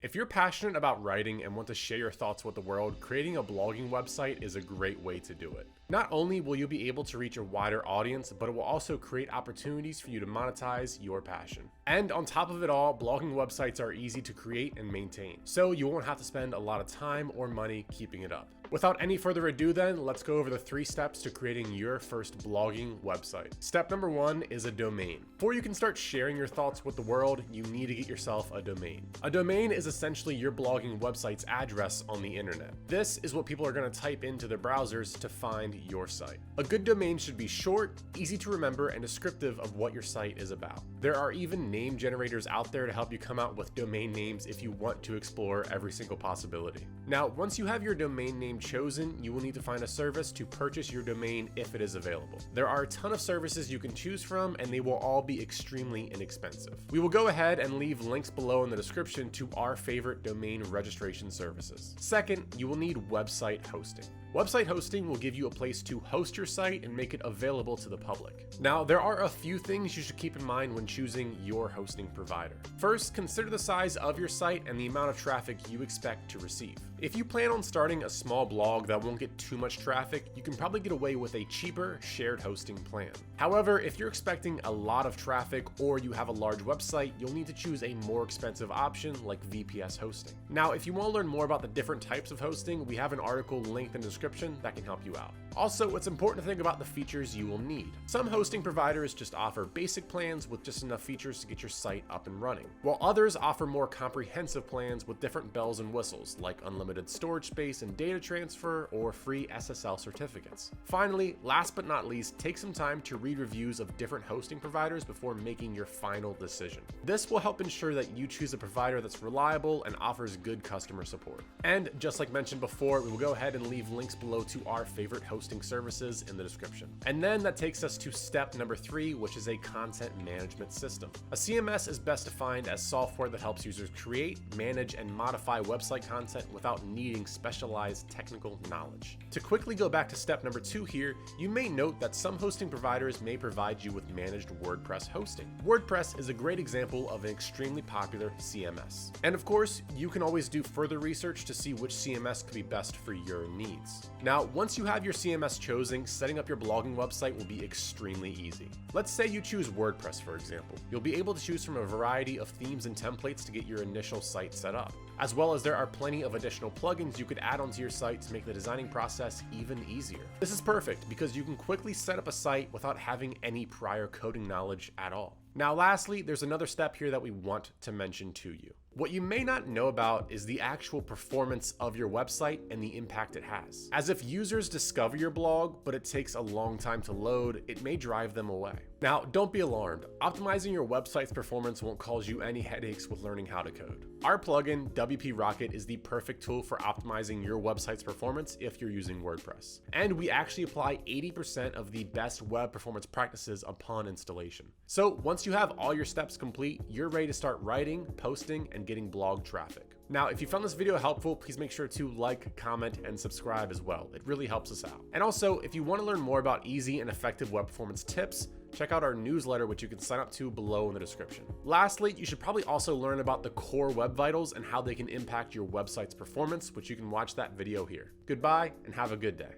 If you're passionate about writing and want to share your thoughts with the world, creating a blogging website is a great way to do it. Not only will you be able to reach a wider audience, but it will also create opportunities for you to monetize your passion. And on top of it all, blogging websites are easy to create and maintain, so you won't have to spend a lot of time or money keeping it up. Without any further ado then, let's go over the 3 steps to creating your first blogging website. Step number 1 is a domain. Before you can start sharing your thoughts with the world, you need to get yourself a domain. A domain is essentially your blogging website's address on the internet. This is what people are going to type into their browsers to find your site. A good domain should be short, easy to remember, and descriptive of what your site is about. There are even name generators out there to help you come out with domain names if you want to explore every single possibility. Now, once you have your domain name chosen, you will need to find a service to purchase your domain if it is available. There are a ton of services you can choose from, and they will all be extremely inexpensive. We will go ahead and leave links below in the description to our favorite domain registration services. Second, you will need website hosting. Website hosting will give you a place to host your site and make it available to the public. Now, there are a few things you should keep in mind when choosing your hosting provider. First, consider the size of your site and the amount of traffic you expect to receive. If you plan on starting a small blog that won't get too much traffic, you can probably get away with a cheaper shared hosting plan. However, if you're expecting a lot of traffic or you have a large website, you'll need to choose a more expensive option like VPS hosting. Now, if you want to learn more about the different types of hosting, we have an article linked in the description that can help you out. Also, it's important to think about the features you will need. Some hosting providers just offer basic plans with just enough features to get your site up and running, while others offer more comprehensive plans with different bells and whistles like unlimited storage space and data transfer or free SSL certificates. Finally, last but not least, take some time to read reviews of different hosting providers before making your final decision. This will help ensure that you choose a provider that's reliable and offers good customer support. And just like mentioned before, we will go ahead and leave links below to our favorite hosting services in the description. And then that takes us to step number 3, which is a content management system. A CMS is best defined as software that helps users create, manage, and modify website content without needing specialized technical knowledge. To quickly go back to step number 2 here, you may note that some hosting providers may provide you with managed WordPress hosting. WordPress is a great example of an extremely popular CMS. And of course, you can always do further research to see which CMS could be best for your needs. Now, once you have your CMS chosen, setting up your blogging website will be extremely easy. Let's say you choose WordPress, for example. You'll be able to choose from a variety of themes and templates to get your initial site set up, as well as there are plenty of additional plugins you could add onto your site to make the designing process even easier. This is perfect because you can quickly set up a site without having any prior coding knowledge at all. Now, lastly, there's another step here that we want to mention to you. What you may not know about is the actual performance of your website and the impact it has. As if users discover your blog, but it takes a long time to load, it may drive them away. Now, don't be alarmed. Optimizing your website's performance won't cause you any headaches with learning how to code. Our plugin, WP Rocket, is the perfect tool for optimizing your website's performance if you're using WordPress. And we actually apply 80% of the best web performance practices upon installation. So once you have all your steps complete, you're ready to start writing, posting, and getting blog traffic. Now, if you found this video helpful, please make sure to like, comment, and subscribe as well. It really helps us out. And also, if you want to learn more about easy and effective web performance tips, check out our newsletter, which you can sign up to below in the description. Lastly, you should probably also learn about the core web vitals and how they can impact your website's performance, which you can watch that video here. Goodbye, and have a good day.